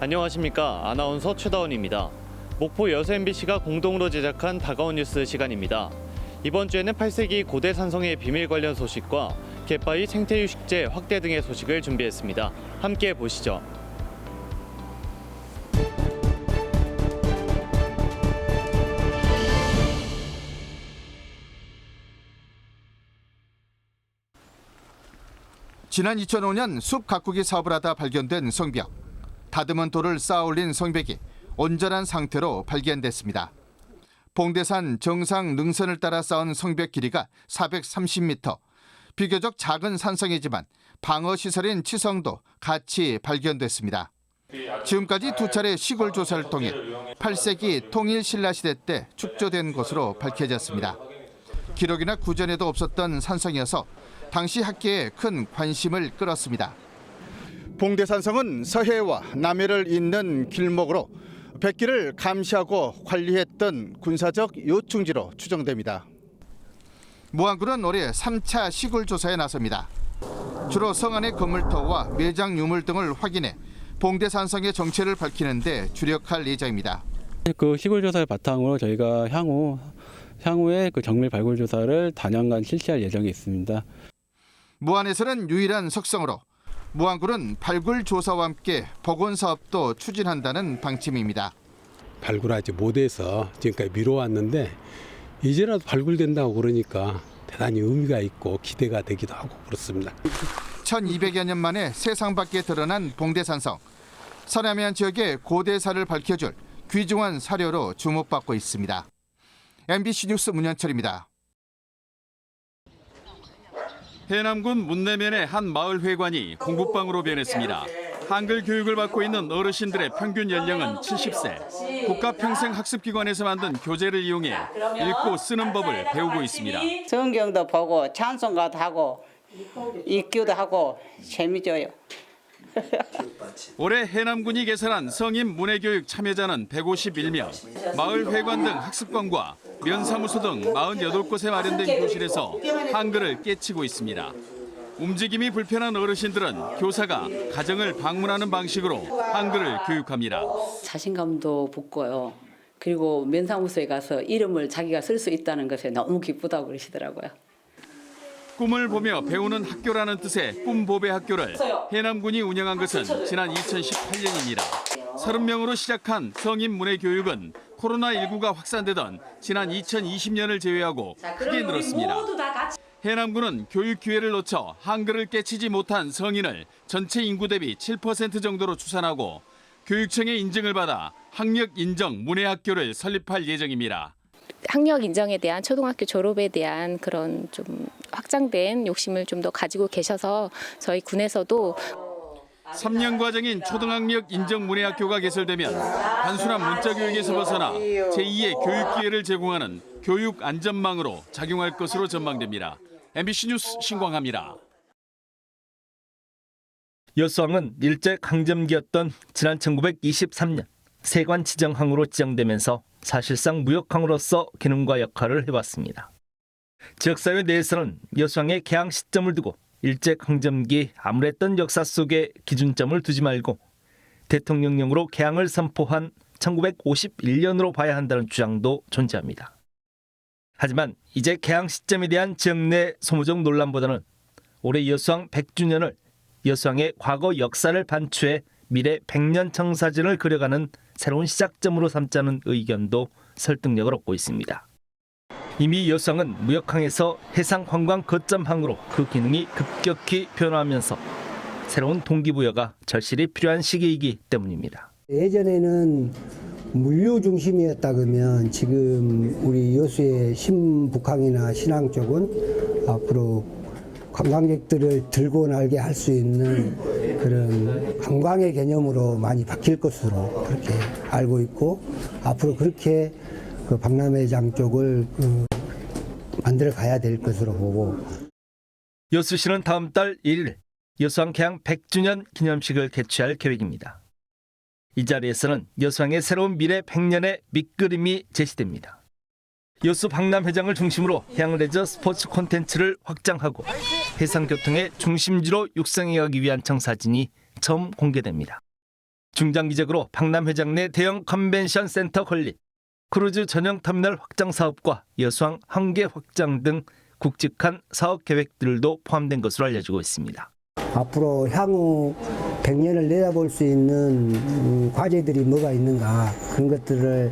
안녕하십니까. 아나운서 최다원입니다. 목포 여수 MBC가 공동으로 제작한 다가온 뉴스 시간입니다. 이번 주에는 8세기 고대 산성의 비밀 관련 소식과 갯바위 생태휴식재 확대 등의 소식을 준비했습니다. 함께 보시죠. 지난 2005년 숲 가꾸기 사업을 하다 발견된 성벽. 다듬은 돌을 쌓아 올린 성벽이 온전한 상태로 발견됐습니다. 봉대산 정상 능선을 따라 쌓은 성벽 길이가 430m. 비교적 작은 산성이지만 방어시설인 치성도 같이 발견됐습니다. 지금까지 두 차례 시골 조사를 통해 8세기 통일 신라시대 때 축조된 것으로 밝혀졌습니다. 기록이나 구전에도 없었던 산성이어서 당시 학계에 큰 관심을 끌었습니다. 봉대산성은 서해와 남해를 잇는 길목으로 백기를 감시하고 관리했던 군사적 요충지로 추정됩니다. 무안군은 올해 3차 시골 조사에 나섭니다. 주로 성 안의 건물터와 매장 유물 등을 확인해 봉대산성의 정체를 밝히는 데 주력할 예정입니다. 그 시골 조사를 바탕으로 저희가 향후에 그 정밀 발굴 조사를 단연간 실시할 예정이 있습니다. 무안에서는 유일한 석성으로 무안군은 발굴 조사와 함께 복원 사업도 추진한다는 방침입니다. 발굴하지 못해서 지금까지 미뤄왔는데 이제라도 발굴된다고 그러니까 대단히 의미가 있고 기대가 되기도 하고 그렇습니다. 1200여 년 만에 세상 밖에 드러난 봉대산성. 서남해안 지역의 고대사를 밝혀줄 귀중한 사료로 주목받고 있습니다. MBC 뉴스 문현철입니다. 해남군 문내면의 한 마을 회관이 공부방으로 변했습니다. 한글 교육을 받고 있는 어르신들의 평균 연령은 70세. 국가평생학습기관에서 만든 교재를 이용해 읽고 쓰는 법을 배우고 있습니다. 성경도 보고 찬송가도 하고 읽기도 하고 재미져요. 올해 해남군이 개설한 성인 문해교육 참여자는 151명. 마을 회관 등 학습관과 면사무소 등 48곳에 마련된 교실에서 한글을 깨치고 있습니다. 움직임이 불편한 어르신들은 교사가 가정을 방문하는 방식으로 한글을 교육합니다. 자신감도 붙고요. 그리고 면사무소에 가서 이름을 자기가 쓸 수 있다는 것에 너무 기쁘다고 그러시더라고요. 꿈을 보며 배우는 학교라는 뜻의 꿈보배 학교를 해남군이 운영한 것은 지난 2018년입니다. 30명으로 시작한 성인 문해 교육은 코로나19가 확산되던 지난 2020년을 제외하고 크게 늘었습니다. 해남군은 교육 기회를 놓쳐 한글을 깨치지 못한 성인을 전체 인구 대비 7% 정도로 추산하고 교육청의 인증을 받아 학력 인정 문해학교를 설립할 예정입니다. 학력 인정에 대한 초등학교 졸업에 대한 그런 좀 확장된 욕심을 좀 더 가지고 계셔서 저희 군에서도 3년 과정인 초등학력 인정 문해학교가 개설되면 단순한 문자 교육에서 벗어나 제2의 교육 기회를 제공하는 교육 안전망으로 작용할 것으로 전망됩니다. MBC 뉴스 신광하입니다. 여수항은 일제강점기였던 지난 1923년 세관 지정항으로 지정되면서 사실상 무역항으로서 기능과 역할을 해왔습니다. 지역사회 내에서는 여수항의 개항 시점을 두고 일제강점기 암울했던 역사 속에 기준점을 두지 말고 대통령령으로 개항을 선포한 1951년으로 봐야 한다는 주장도 존재합니다. 하지만 이제 개항 시점에 대한 지역 내 소모적 논란보다는 올해 여수항 100주년을 여수항의 과거 역사를 반추해 미래 100년 청사진을 그려가는 새로운 시작점으로 삼자는 의견도 설득력을 얻고 있습니다. 이미 여수항은 무역항에서 해상관광 거점항으로 그 기능이 급격히 변화하면서 새로운 동기부여가 절실히 필요한 시기이기 때문입니다. 예전에는 물류 중심이었다 그러면 지금 우리 여수의 신북항이나 신항 쪽은 앞으로 관광객들을 들고 날게 할 수 있는 그런 관광의 개념으로 많이 바뀔 것으로 그렇게 알고 있고 앞으로 그렇게 그 박람회장 쪽을 만들어 가야 될 것으로 보고 여수시는 다음 달 1일 여수항 개항 100주년 기념식을 개최할 계획입니다. 이 자리에서는 여수항의 새로운 미래 100년의 밑그림이 제시됩니다. 여수 박람회장을 중심으로 해양레저 스포츠 콘텐츠를 확장하고 해상교통의 중심지로 육성해가기 위한 청사진이 처음 공개됩니다. 중장기적으로 박람회장 내 대형 컨벤션 센터 건립, 크루즈 전용 터미널 확장 사업과 여수항 항계 확장 등 굵직한 사업 계획들도 포함된 것으로 알려지고 있습니다. 앞으로 향후 100년을 내다볼 수 있는 과제들이 뭐가 있는가 그런 것들을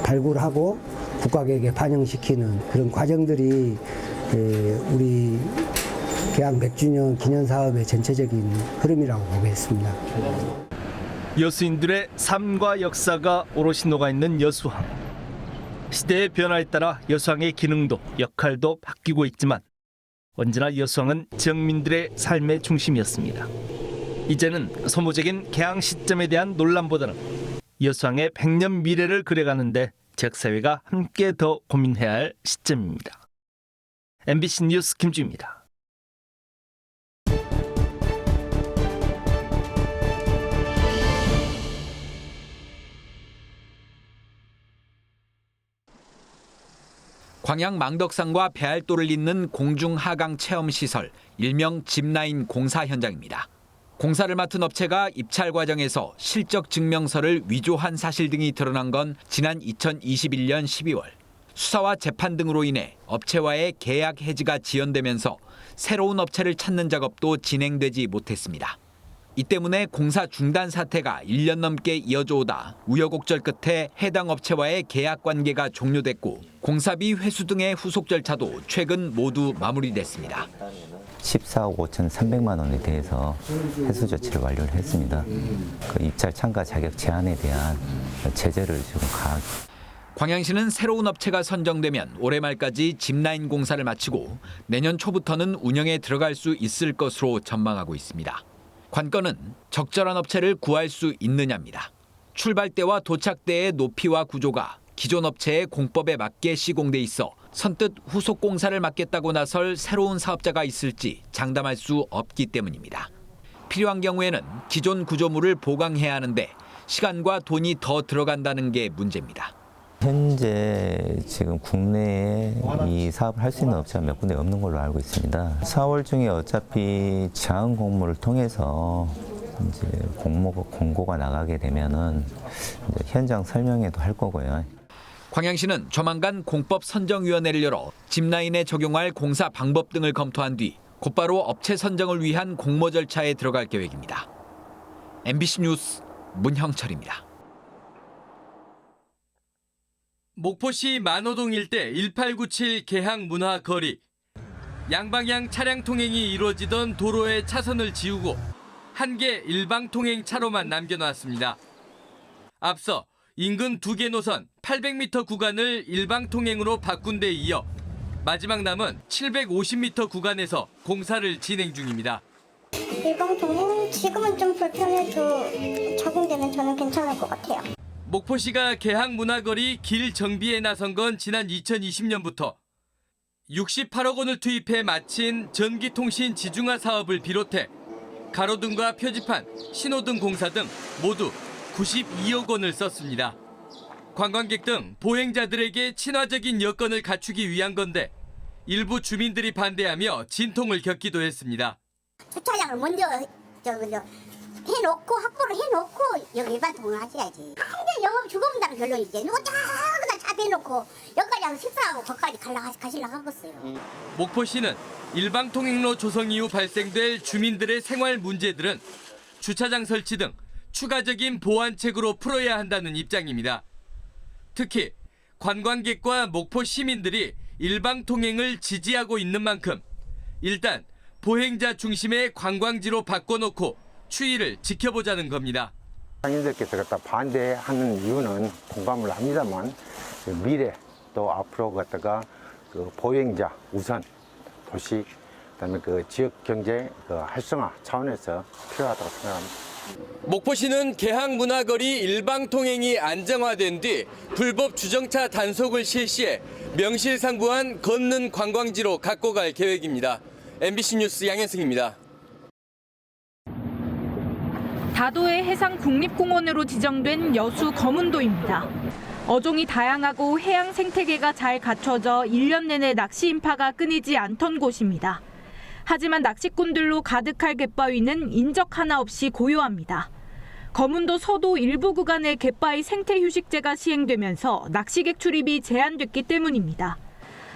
발굴하고 국가계획에 반영시키는 그런 과정들이 우리 계양 100주년 기념 사업의 전체적인 흐름이라고 보겠습니다. 여수인들의 삶과 역사가 오롯이 녹아있는 여수항. 시대의 변화에 따라 여수항의 기능도 역할도 바뀌고 있지만 언제나 여수항은 지역민들의 삶의 중심이었습니다. 이제는 소모적인 개항 시점에 대한 논란보다는 여수항의 100년 미래를 그려가는데 지역사회가 함께 더 고민해야 할 시점입니다. MBC 뉴스 김주입니다. 광양 망덕산과 배알도를 잇는 공중 하강 체험 시설, 일명 짚라인 공사 현장입니다. 공사를 맡은 업체가 입찰 과정에서 실적 증명서를 위조한 사실 등이 드러난 건 지난 2021년 12월. 수사와 재판 등으로 인해 업체와의 계약 해지가 지연되면서 새로운 업체를 찾는 작업도 진행되지 못했습니다. 이 때문에 공사 중단 사태가 1년 넘게 이어져 오다 우여곡절 끝에 해당 업체와의 계약 관계가 종료됐고 공사비 회수 등의 후속 절차도 최근 모두 마무리됐습니다. 14억 5,300만 원에 대해서 회수 조치를 완료를 했습니다. 그 입찰 참가 자격 제한에 대한 제재를 지금 광양시는 새로운 업체가 선정되면 올해 말까지 짚라인 공사를 마치고 내년 초부터는 운영에 들어갈 수 있을 것으로 전망하고 있습니다. 관건은 적절한 업체를 구할 수 있느냐입니다. 출발 때와 도착 때의 높이와 구조가 기존 업체의 공법에 맞게 시공돼 있어 선뜻 후속 공사를 맡겠다고 나설 새로운 사업자가 있을지 장담할 수 없기 때문입니다. 필요한 경우에는 기존 구조물을 보강해야 하는데 시간과 돈이 더 들어간다는 게 문제입니다. 현재 지금 국내에 이 사업을 할 수 있는 업체가 몇 군데 없는 걸로 알고 있습니다. 4월 중에 어차피 자은 공모를 통해서 이제 공고가 나가게 되면은 이제 현장 설명회도 할 거고요. 광양시는 조만간 공법 선정위원회를 열어 짚라인에 적용할 공사 방법 등을 검토한 뒤 곧바로 업체 선정을 위한 공모 절차에 들어갈 계획입니다. MBC 뉴스 문형철입니다. 목포시 만호동 일대 1897 계항 문화거리. 양방향 차량 통행이 이루어지던 도로의 차선을 지우고 한 개 일방 통행 차로만 남겨놨습니다. 앞서 인근 2개 노선 800m 구간을 일방 통행으로 바꾼 데 이어 마지막 남은 750m 구간에서 공사를 진행 중입니다. 일방 통행은 지금은 좀 불편해도 적응되면 저는 괜찮을 것 같아요. 목포시가 계항 문화거리 길 정비에 나선 건 지난 2020년부터 68억 원을 투입해 마친 전기통신 지중화 사업을 비롯해 가로등과 표지판, 신호등 공사 등 모두 92억 원을 썼습니다. 관광객 등 보행자들에게 친화적인 여건을 갖추기 위한 건데 일부 주민들이 반대하며 진통을 겪기도 했습니다. 주차장을 먼저 해놓고 확보를 해놓고 여기 일반 통을 하셔야지. 근데 영업 죽어본다는 결론이지. 누가 쫙 차 대놓고 여기까지 하고 식사하고 거기까지 가시려고 하겠어요. 목포시는 일방 통행로 조성 이후 발생될 주민들의 생활 문제들은 주차장 설치 등 추가적인 보완책으로 풀어야 한다는 입장입니다. 특히 관광객과 목포 시민들이 일방 통행을 지지하고 있는 만큼 일단 보행자 중심의 관광지로 바꿔놓고 추이를 지켜보자는 겁니다. 상인들께서 갖다 반대하는 이유는 공감을 합니다만 미래 또 앞으로 갖다가 그 보행자 우선 도시 그다음에 그 지역 경제 그 활성화 차원에서 필요하다고 생각합니다. 목포시는 계항 문화거리 일방 통행이 안정화된 뒤 불법 주정차 단속을 실시해 명실상부한 걷는 관광지로 갖고 갈 계획입니다. MBC 뉴스 양현승입니다. 다도의 해상 국립공원으로 지정된 여수 거문도입니다. 어종이 다양하고 해양 생태계가 잘 갖춰져 1년 내내 낚시 인파가 끊이지 않던 곳입니다. 하지만 낚시꾼들로 가득할 갯바위는 인적 하나 없이 고요합니다. 거문도 서도 일부 구간에 갯바위 생태휴식제가 시행되면서 낚시객 출입이 제한됐기 때문입니다.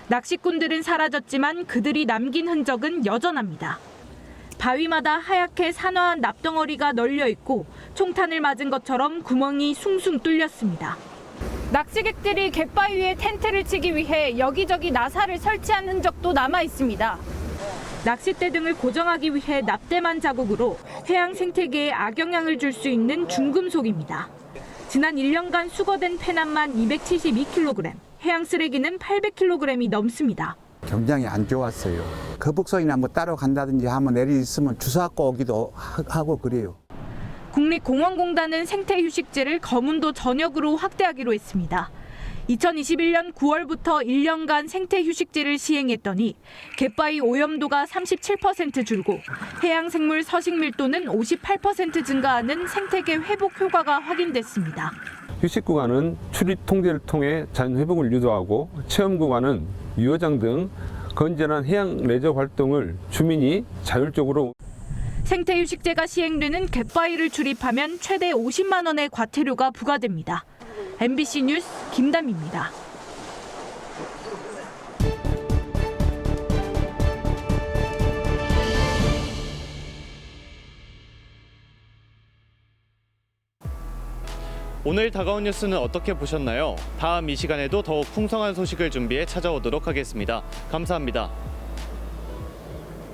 낚시꾼들은 사라졌지만 그들이 남긴 흔적은 여전합니다. 바위마다 하얗게 산화한 납덩어리가 널려 있고 총탄을 맞은 것처럼 구멍이 숭숭 뚫렸습니다. 낚시객들이 갯바위 위에 텐트를 치기 위해 여기저기 나사를 설치한 흔적도 남아 있습니다. 낚싯대 등을 고정하기 위해 납땜한 자국으로 해양 생태계에 악영향을 줄 수 있는 중금속입니다. 지난 1년간 수거된 폐납만 272kg, 해양 쓰레기는 800kg이 넘습니다. 굉장히 안 좋았어요. 거북선이나 뭐 따로 간다든지 하면 내리 있으면 주워갖고 오기도 하고 그래요. 국립공원공단은 생태휴식제를 거문도 전역으로 확대하기로 했습니다. 2021년 9월부터 1년간 생태휴식제를 시행했더니 갯바위 오염도가 37% 줄고 해양생물 서식 밀도는 58% 증가하는 생태계 회복 효과가 확인됐습니다. 휴식 구간은 출입 통제를 통해 자연 회복을 유도하고 체험 구간은 유어장 등 건전한 해양 레저 활동을 주민이 자율적으로. 생태휴식제가 시행되는 갯바위를 출입하면 최대 50만 원의 과태료가 부과됩니다. MBC 뉴스 김담입니다. 오늘 다가온 뉴스는 어떻게 보셨나요? 다음 이 시간에도 더욱 풍성한 소식을 준비해 찾아오도록 하겠습니다. 감사합니다.